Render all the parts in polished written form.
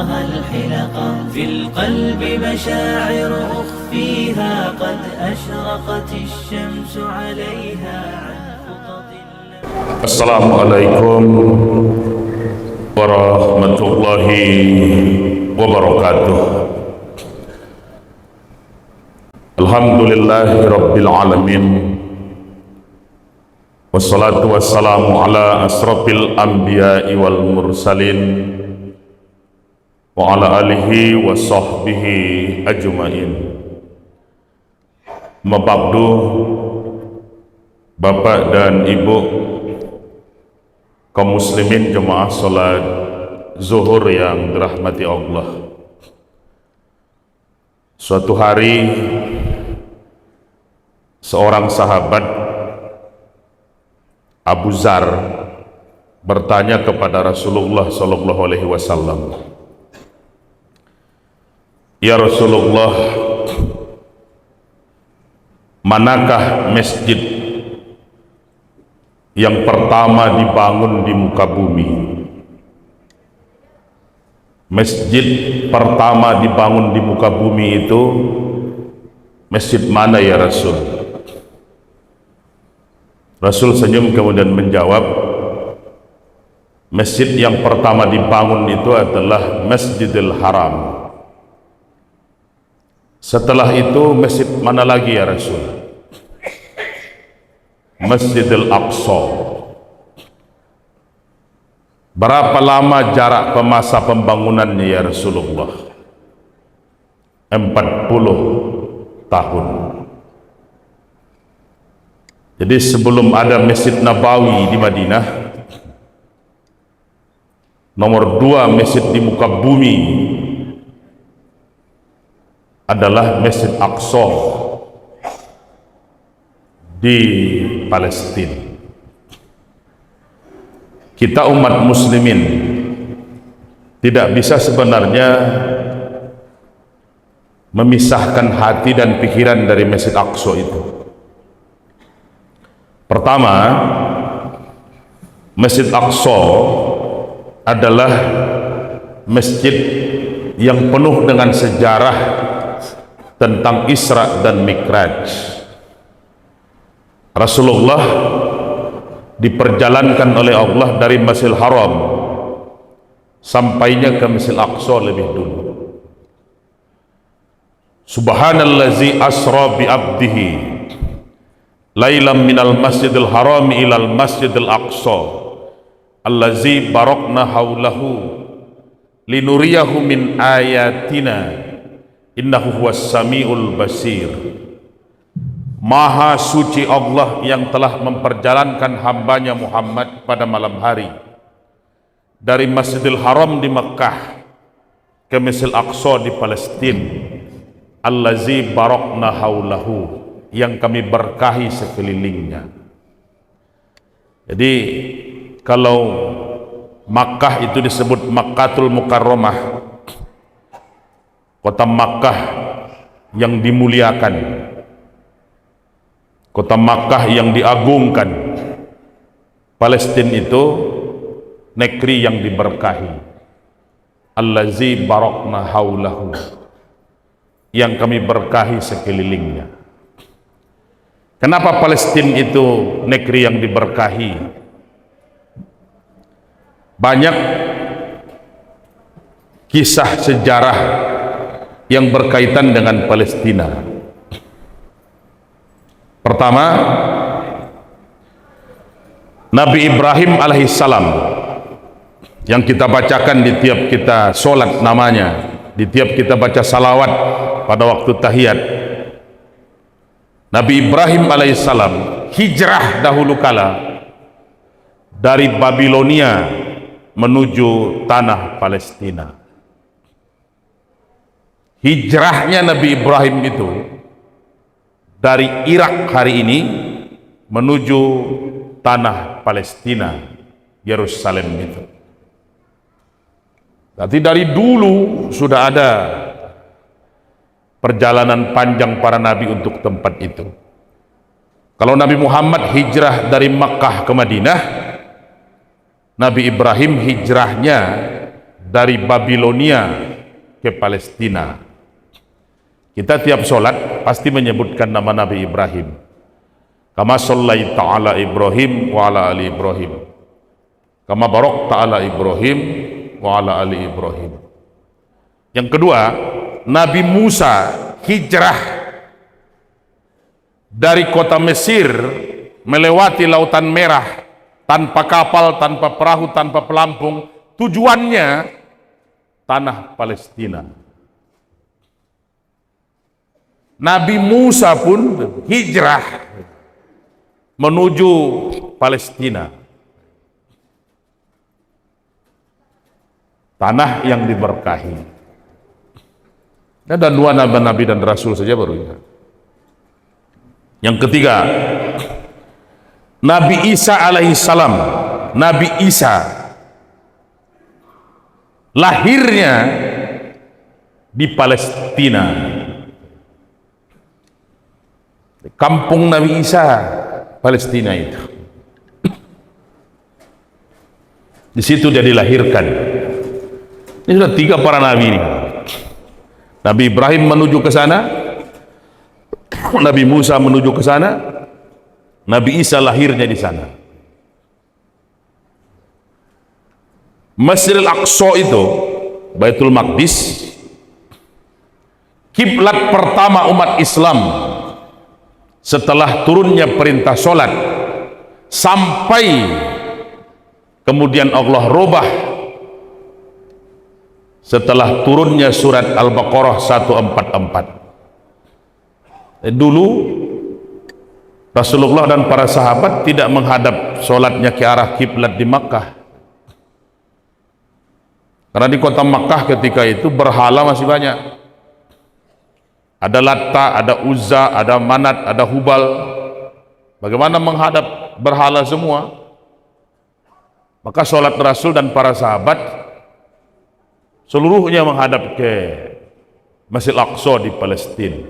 الحلقة في القلب مشاعر أخفيها قد أشرقت الشمس عليها عن خطط. السلام عليكم ورحمة الله وبركاته. الحمد لله رب العالمين والصلاة والسلام على أشرف الأنبياء والمرسلين wa ala alihi wa sahbihi ajma'in. Mababdu, Bapak dan Ibu kaum muslimin jemaah salat zuhur yang dirahmati Allah. Suatu hari seorang sahabat Abu Dzar bertanya kepada Rasulullah sallallahu alaihi wasallam, "Ya Rasulullah, manakah masjid yang pertama dibangun di muka bumi?" Masjid pertama dibangun di muka bumi itu masjid mana ya Rasul? Rasul senyum kemudian menjawab, masjid yang pertama dibangun itu adalah Masjidil Haram. Setelah itu masjid mana lagi ya Rasul? Masjidil Aqsa. Berapa lama jarak masa pembangunannya ya Rasulullah? 40 tahun. Jadi sebelum ada Masjid Nabawi di Madinah, nomor 2 masjid di muka bumi adalah Masjid Aqsa di Palestina. Kita umat muslimin tidak bisa sebenarnya memisahkan hati dan pikiran dari Masjid Aqsa itu. Pertama, Masjid Aqsa adalah masjid yang penuh dengan sejarah tentang Isra dan Mi'raj. Rasulullah diperjalankan oleh Allah dari Masjidil Haram sampainya ke Masjidil Aqsa lebih dulu. Subhanallazi asra bi abdihi lailam minal Masjidil Haram ilal Masjidil Aqsa allazi barakna haulahu linuriyahu min ayatina innahu huwas samiul basir. Maha suci Allah yang telah memperjalankan hambanya Muhammad pada malam hari dari Masjidil Haram di Mekah ke Masjidil Aqsa di Palestina, allazi barakna haulahu, yang kami berkahi sekelilingnya. Jadi kalau Makkah itu disebut Makkatul Mukarramah, kota Makkah yang dimuliakan, kota Makkah yang diagungkan. Palestina itu negeri yang diberkahi, allazi barakna haulahu, yang kami berkahi sekelilingnya. Kenapa Palestina itu negeri yang diberkahi? Banyak kisah sejarah yang berkaitan dengan Palestina. Pertama, Nabi Ibrahim alaihissalam yang kita bacakan di tiap kita sholat namanya, di tiap kita baca salawat pada waktu tahiyat. Nabi Ibrahim alaihissalam hijrah dahulu kala dari Babilonia menuju tanah Palestina. Hijrahnya Nabi Ibrahim itu dari Irak hari ini menuju tanah Palestina, Yerusalem itu. Berarti dari dulu sudah ada perjalanan panjang para nabi untuk tempat itu. Kalau Nabi Muhammad hijrah dari Makkah ke Madinah, Nabi Ibrahim hijrahnya dari Babilonia ke Palestina. Kita tiap sholat pasti menyebutkan nama Nabi Ibrahim. Kama shallaita ala Ibrahim wa ala ali Ibrahim. Kama barakta ala Ibrahim wa ala ali Ibrahim. Yang kedua, Nabi Musa hijrah dari kota Mesir melewati Lautan Merah tanpa kapal, tanpa perahu, tanpa pelampung. Tujuannya tanah Palestina. Nabi Musa pun hijrah menuju Palestina, tanah yang diberkahi. Ada dua nabi dan rasul saja baru ya. Yang ketiga, Nabi Isa alaihissalam. Nabi Isa lahirnya di Palestina, kampung Nabi Isa, Palestina itu. Di situ dia dilahirkan. Ini sudah 3 para nabi ini. Nabi Ibrahim menuju ke sana, Nabi Musa menuju ke sana, Nabi Isa lahirnya di sana. Masjidil Aqsa itu, Baitul Maqdis, kiblat pertama umat Islam setelah turunnya perintah sholat, sampai kemudian Allah rubah setelah turunnya surat Al-Baqarah 144. Dulu Rasulullah dan para sahabat tidak menghadap sholatnya ke arah kiblat di Makkah, karena di kota Makkah ketika itu berhala masih banyak. Ada Latta, ada Uzza, ada Manat, ada Hubal. Bagaimana menghadap berhala semua? Maka sholat Rasul dan para sahabat seluruhnya menghadap ke Masjid Al-Aqsa di Palestina.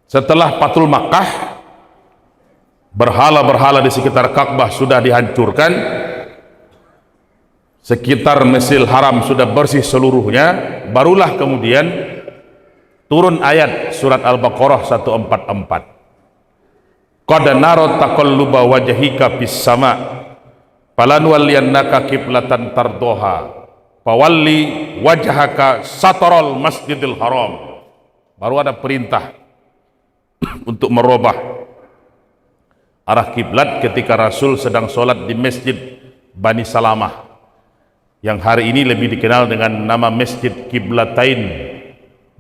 Setelah Fathul Makkah, berhala-berhala di sekitar Ka'bah sudah dihancurkan, sekitar Masjidil Haram sudah bersih seluruhnya, barulah kemudian turun ayat surat Al-Baqarah 144. Qad nara taqalluba wajhika fis sama' falanwalliyannaka qiblatan tardoha fawalli wajhaka satral masjidil haram. Baru ada perintah untuk merubah arah kiblat ketika Rasul sedang sholat di Masjid Bani Salamah, yang hari ini lebih dikenal dengan nama Masjid Qiblatain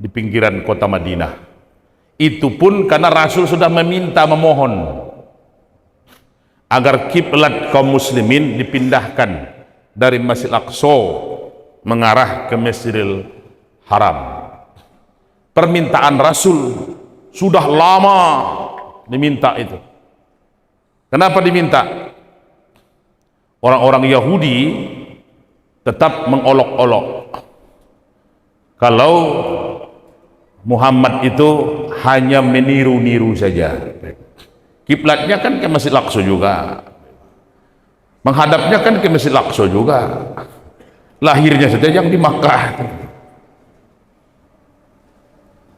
di pinggiran kota Madinah. Itu pun karena Rasul sudah memohon agar kiblat kaum muslimin dipindahkan dari Masjid Al-Aqsa mengarah ke Masjidil Haram. Permintaan Rasul sudah lama diminta itu. Kenapa diminta? Orang-orang Yahudi tetap mengolok-olok kalau Muhammad itu hanya meniru-niru saja. Kiblatnya kan ke Masjid Al-Aqsa juga, menghadapnya kan ke Masjid Al-Aqsa juga, lahirnya saja yang di Makkah.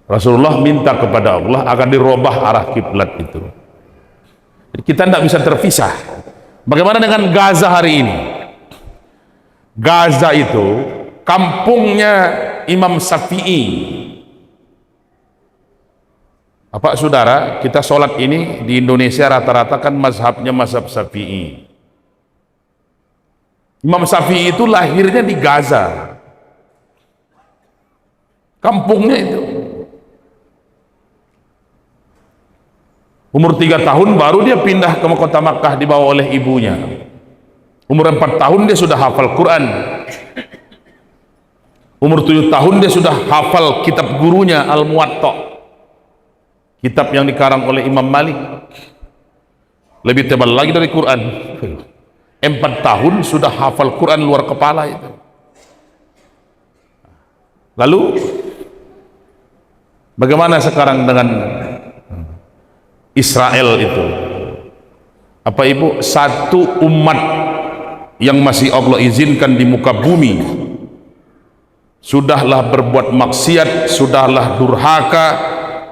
Rasulullah minta kepada Allah agar dirubah arah kiblat itu. Jadi kita tidak bisa terpisah. Bagaimana dengan Gaza hari ini? Gaza itu kampungnya Imam Syafi'i. Apa saudara, kita sholat ini di Indonesia rata-rata kan mazhabnya mazhab Syafi'i. Imam Syafi'i itu lahirnya di Gaza, kampungnya itu. Umur 3 tahun baru dia pindah ke kota Makkah dibawa oleh ibunya. Umur 4 tahun dia sudah hafal Quran. Umur 7 tahun dia sudah hafal kitab gurunya Al-Muwatta, kitab yang dikarang oleh Imam Malik, lebih tebal lagi dari Quran. 4 tahun sudah hafal Quran luar kepala itu. Lalu bagaimana sekarang dengan Israel itu? Apa ibu, satu umat yang masih Allah izinkan di muka bumi, sudahlah berbuat maksiat, sudahlah durhaka,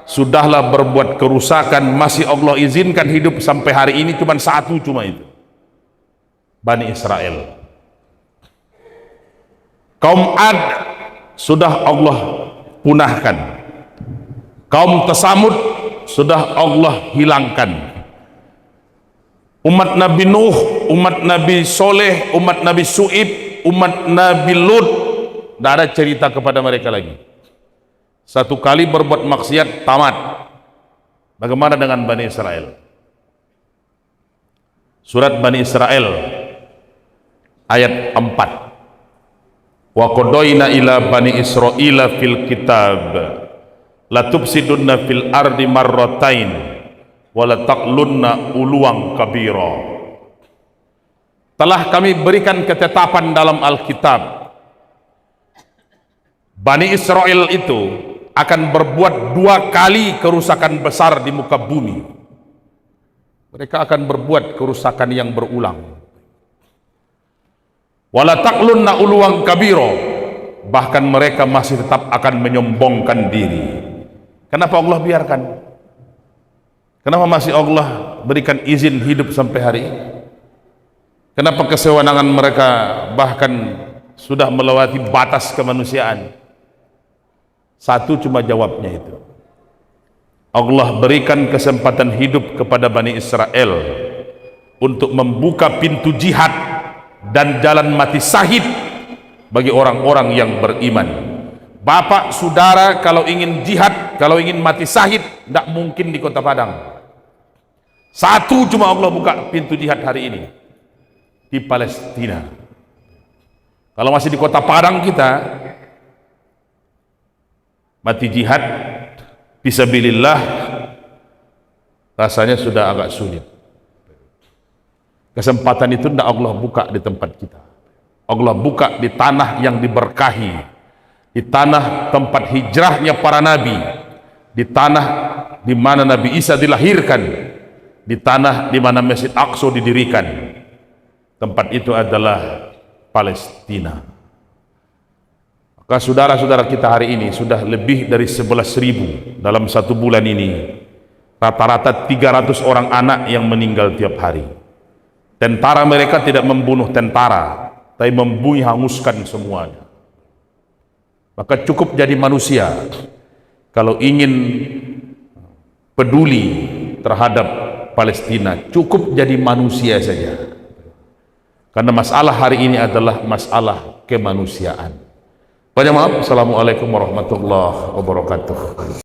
sudahlah berbuat kerusakan, masih Allah izinkan hidup sampai hari ini, cuma satu, cuma itu, Bani Israel. Kaum Ad sudah Allah punahkan, kaum Tsamud sudah Allah hilangkan. Umat Nabi Nuh, umat Nabi Soleh, umat Nabi Su'ib, umat Nabi Lut, tidak ada cerita kepada mereka lagi. Satu kali berbuat maksiat, tamat. Bagaimana dengan Bani Israel? Surat Bani Israel ayat 4. Wa qadoina ila Bani Israila fil kitab la tufsidunna fil ardi marratain wa la taqlunna uluwan kabira. Telah kami berikan ketetapan dalam Alkitab, Bani Israel itu akan berbuat 2 kali kerusakan besar di muka bumi. Mereka akan berbuat kerusakan yang berulang. Wala taqlunna uluwan kabira, bahkan mereka masih tetap akan menyombongkan diri. Kenapa Allah biarkan? Kenapa masih Allah berikan izin hidup sampai hari ini? Kenapa kesewenangan mereka bahkan sudah melewati batas kemanusiaan? Satu cuma jawabnya itu. Allah berikan kesempatan hidup kepada Bani Israel untuk membuka pintu jihad dan jalan mati syahid bagi orang-orang yang beriman. Bapak, saudara, kalau ingin jihad, kalau ingin mati syahid, tidak mungkin di Kota Padang. Satu cuma Allah buka pintu jihad hari ini, di Palestina. Kalau masih di Kota Padang kita, mati jihad fisabilillah rasanya sudah agak sulit. Kesempatan itu tidak Allah buka di tempat kita. Allah buka di tanah yang diberkahi, di tanah tempat hijrahnya para nabi, di tanah di mana Nabi Isa dilahirkan, di tanah di mana Masjid Aqsa didirikan. Tempat itu adalah Palestina. Maka saudara-saudara kita hari ini sudah lebih dari 11.000 dalam 1 bulan ini. Rata-rata 300 orang anak yang meninggal tiap hari. Tentara mereka tidak membunuh tentara, tapi membunuh, hanguskan semuanya. Maka cukup jadi manusia kalau ingin peduli terhadap Palestina, cukup jadi manusia saja. Karena masalah hari ini adalah masalah kemanusiaan. Banyak maaf. Assalamualaikum warahmatullahi wabarakatuh.